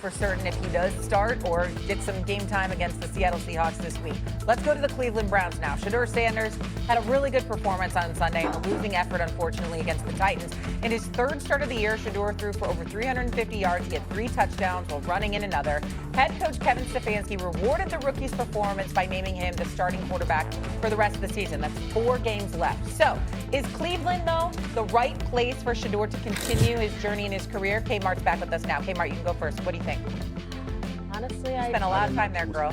for certain if he does start or get some game time against the Seattle Seahawks this week. Let's go to the Cleveland Browns now. Shedeur Sanders had a really good performance on Sunday in a losing effort, unfortunately, against the Titans. In his third start of the year, Shedeur threw for over 350 yards. He had 3 touchdowns while running in another. Head coach Kevin Stefanski rewarded the rookie's performance by naming him the starting quarterback for the rest of the season. That's 4 games left. So, is Cleveland, though, the right place for Shedeur to continue his journey in his career? Kmart's back with us now. Kmart, you can go first. What do you think? Honestly, I spent a lot of time there, girl.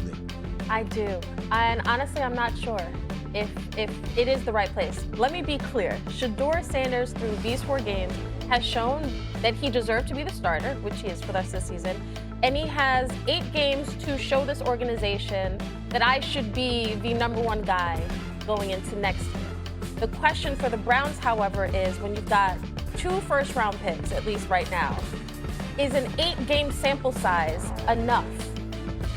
I do. And honestly, I'm not sure if it is the right place. Let me be clear. Shedeur Sanders, through these 4 games, has shown that he deserved to be the starter, which he is for the rest of the season. And he has 8 games to show this organization that I should be the #1 guy going into next year. The question for the Browns, however, is when you've got 2 first-round picks, at least right now, is an 8-game sample size enough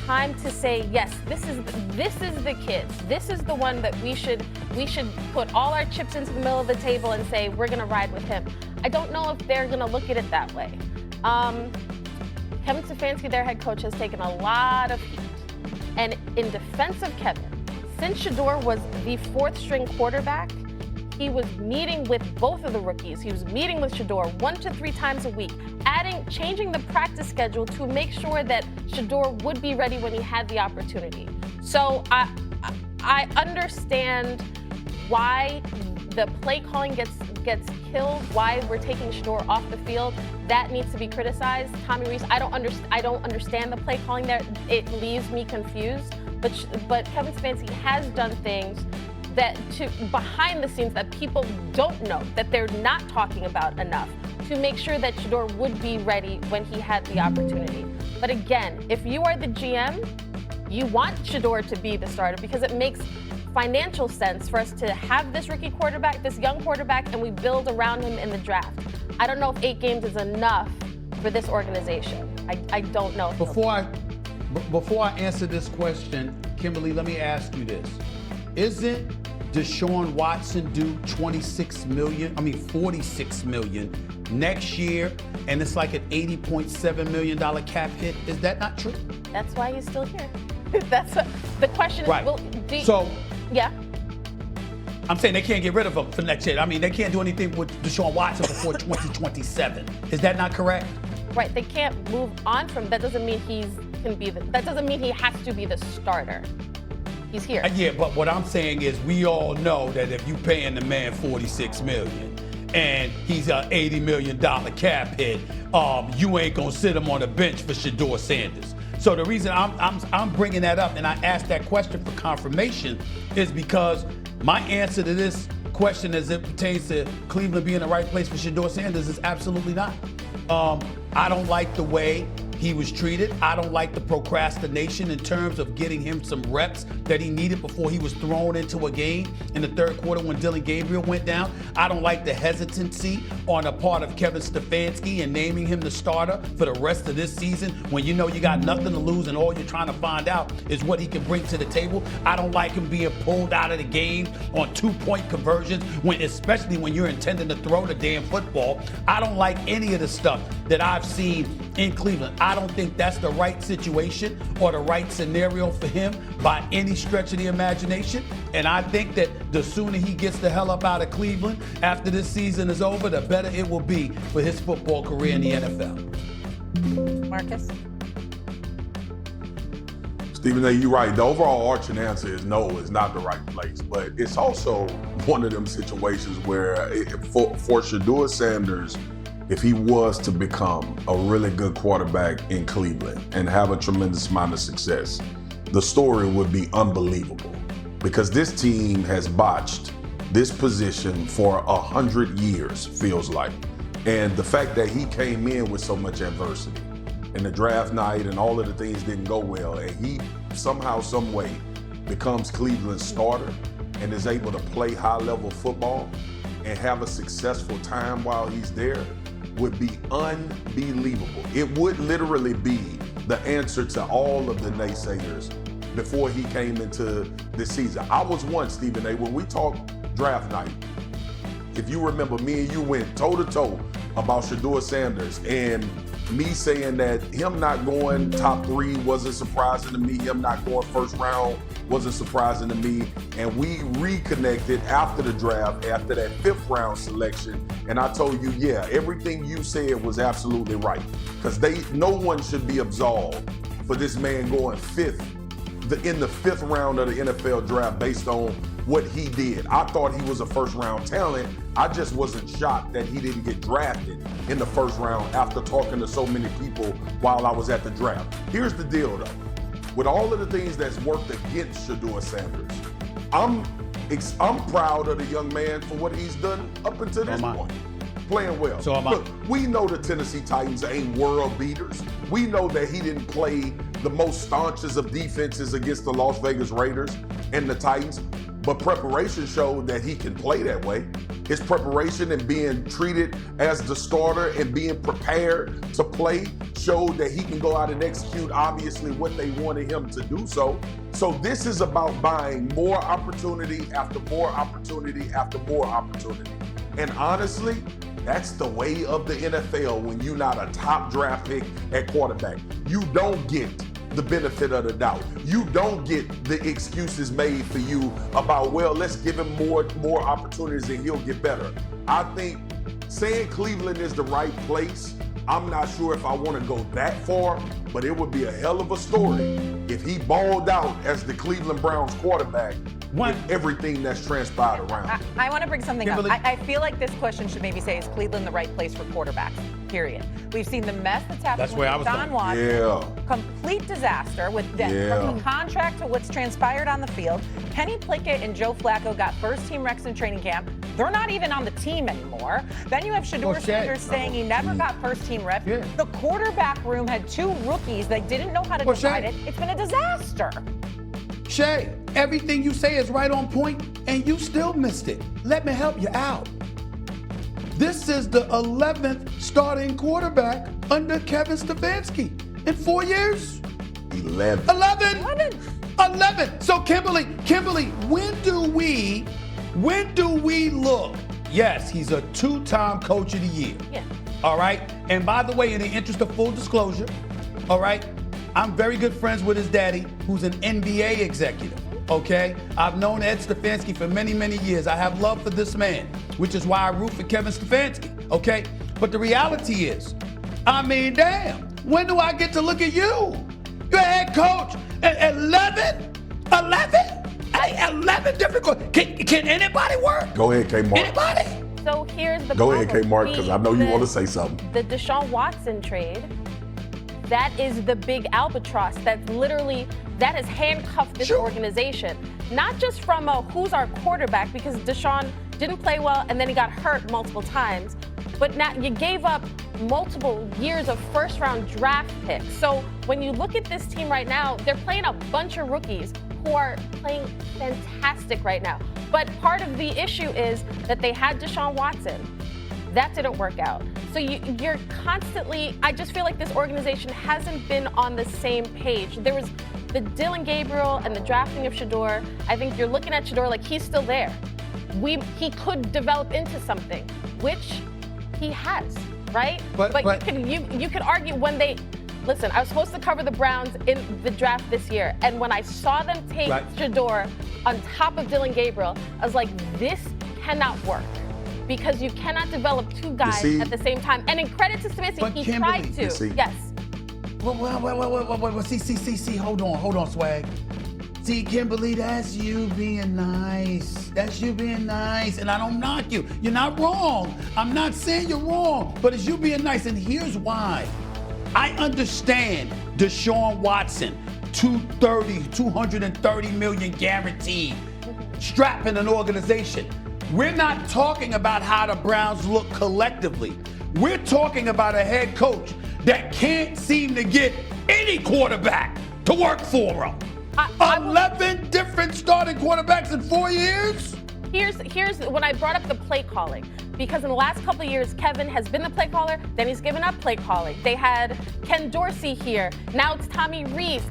time to say, yes, this is the kid. This is the one that we should put all our chips into the middle of the table and say we're going to ride with him. I don't know if they're going to look at it that way. Kevin Stefanski, their head coach, has taken a lot of heat. And in defense of Kevin, since Shedeur was the 4th-string quarterback, he was meeting with both of the rookies. He was meeting with Shedeur 1 to 3 times a week, changing the practice schedule to make sure that Shedeur would be ready when he had the opportunity. So I understand why the play calling gets killed, why we're taking Shedeur off the field. That needs to be criticized. Tommy Rees, I don't understand the play calling there. It leaves me confused. But Kevin Stefanski has done things behind the scenes that people don't know, that they're not talking about enough, to make sure that Shedeur would be ready when he had the opportunity. But again, if you are the GM, you want Shedeur to be the starter because it makes financial sense for us to have this rookie quarterback, this young quarterback, and we build around him in the draft. I don't know if 8 games is enough for this organization. I don't know. Before I answer this question, Kimberly, let me ask you this. Isn't Deshaun Watson due $46 million next year, and it's like an $80.7 million cap hit? Is that not true? That's why he's still here. That's what the question right. is. Yeah. I'm saying they can't get rid of him for next year. I mean, they can't do anything with Deshaun Watson before 2027. Is that not correct? Right. They can't move on from. That doesn't mean that doesn't mean he has to be the starter. He's here. Yeah, but what I'm saying is we all know that if you paying the man $46 million and he's an $80 million cap hit, you ain't gonna sit him on the bench for Shedeur Sanders. So the reason I'm bringing that up and I asked that question for confirmation is because my answer to this question as it pertains to Cleveland being the right place for Shedeur Sanders is absolutely not. I don't like the way he was treated. I don't like the procrastination in terms of getting him some reps that he needed before he was thrown into a game in the 3rd quarter when Dylan Gabriel went down. I don't like the hesitancy on the part of Kevin Stefanski in naming him the starter for the rest of this season when you know you got nothing to lose and all you're trying to find out is what he can bring to the table. I don't like him being pulled out of the game on 2-point conversions, especially when you're intending to throw the damn football. I don't like any of the stuff that I've seen in Cleveland. I don't think that's the right situation or the right scenario for him by any stretch of the imagination. And I think that the sooner he gets the hell up out of Cleveland after this season is over, the better it will be for his football career in the NFL. Marcus? Stephen A., you're right. The overall arching answer is no, it's not the right place. But it's also one of them situations where for Shedeur Sanders, if he was to become a really good quarterback in Cleveland and have a tremendous amount of success, the story would be unbelievable because this team has botched this position for 100 years, feels like. And the fact that he came in with so much adversity and the draft night and all of the things didn't go well, and he somehow, some way becomes Cleveland's starter and is able to play high-level football and have a successful time while he's there, would be unbelievable. It would literally be the answer to all of the naysayers before he came into this season. I was one, Stephen A., when we talked draft night, if you remember, me and you went toe-to-toe about Shedeur Sanders, and me saying that him not going top 3 wasn't surprising to me. Him not going first round wasn't surprising to me. And we reconnected after the draft, after that 5th round selection. And I told you, yeah, everything you said was absolutely right. Because no one should be absolved for this man going 5th, in the 5th round of the NFL draft based on what he did. I thought he was a first round talent. I just wasn't shocked that he didn't get drafted in the 1st round after talking to so many people while I was at the draft. Here's the deal though. With all of the things that's worked against Shedeur Sanders, I'm proud of the young man for what he's done up until this point. Playing well. Look, we know the Tennessee Titans ain't world beaters. We know that he didn't play the most staunchest of defenses against the Las Vegas Raiders and the Titans, but preparation showed that he can play that way. His preparation and being treated as the starter and being prepared to play showed that he can go out and execute, obviously, what they wanted him to do so. So this is about buying more opportunity after more opportunity after more opportunity. And honestly, that's the way of the NFL when you're not a top draft pick at quarterback. You don't get the benefit of the doubt. You don't get the excuses made for you about, well, let's give him more opportunities and he'll get better. I think saying Cleveland is the right place, I'm not sure if I want to go that far, but it would be a hell of a story if he balled out as the Cleveland Browns quarterback with everything that's transpired around. I want to bring something up. I feel like this question should maybe say, is Cleveland the right place for quarterbacks? Period. We've seen the mess that's happened with Deshaun Watson. Yeah. Complete disaster with from contract to what's transpired on the field. Kenny Pickett and Joe Flacco got first-team reps in training camp. They're not even on the team anymore. Then you have Shedeur Sanders saying he never got first-team reps. Yeah. The quarterback room had 2 rookies that didn't know how to decide it. It's been a disaster. Shay, everything you say is right on point, and you still missed it. Let me help you out. This is the 11th starting quarterback under Kevin Stefanski in 4 years. 11. 11. So Kimberly, when do we look? Yes, he's a 2-time coach of the year. Yeah. All right. And by the way, in the interest of full disclosure, all right, I'm very good friends with his daddy, who's an NBA executive, okay? I've known Ed Stefanski for many, many years. I have love for this man, which is why I root for Kevin Stefanski, okay? But the reality is, I mean, damn, when do I get to look at you? You're a head coach at 11? 11 different. Can anybody work? Go ahead, K. Mark. Anybody? So here's the Go problem. ahead, K. Mark, because I know you want to say something. The Deshaun Watson trade, that is the big albatross that has handcuffed this organization. Not just from who's our quarterback, because Deshaun didn't play well and then he got hurt multiple times, but now you gave up multiple years of first-round draft picks. So when you look at this team right now, they're playing a bunch of rookies who are playing fantastic right now. But part of the issue is that they had Deshaun Watson. That didn't work out. So you're constantly, I just feel like this organization hasn't been on the same page. There was the Dylan Gabriel and the drafting of Shedeur. I think you're looking at Shedeur like he's still there. He could develop into something, which he has, right? But you could argue when they, listen, I was supposed to cover the Browns in the draft this year, and when I saw them take Shedeur on top of Dylan Gabriel, I was like, this cannot work. Because you cannot develop 2 guys at the same time. And in credit to Stefanski, he tried to. Yes. Well, see, hold on, Swag. See, Kimberly, that's you being nice. That's you being nice, and I don't knock you. You're not wrong. I'm not saying you're wrong, but it's you being nice, and here's why. I understand Deshaun Watson, $230 million guaranteed, strapping an organization. We're not talking about how the Browns look collectively. We're talking about a head coach that can't seem to get any quarterback to work for him. 11 different starting quarterbacks in 4 years? Here's when I brought up the play calling, because in the last couple of years, Kevin has been the play caller, then he's given up play calling. They had Ken Dorsey here. Now it's Tommy Rees.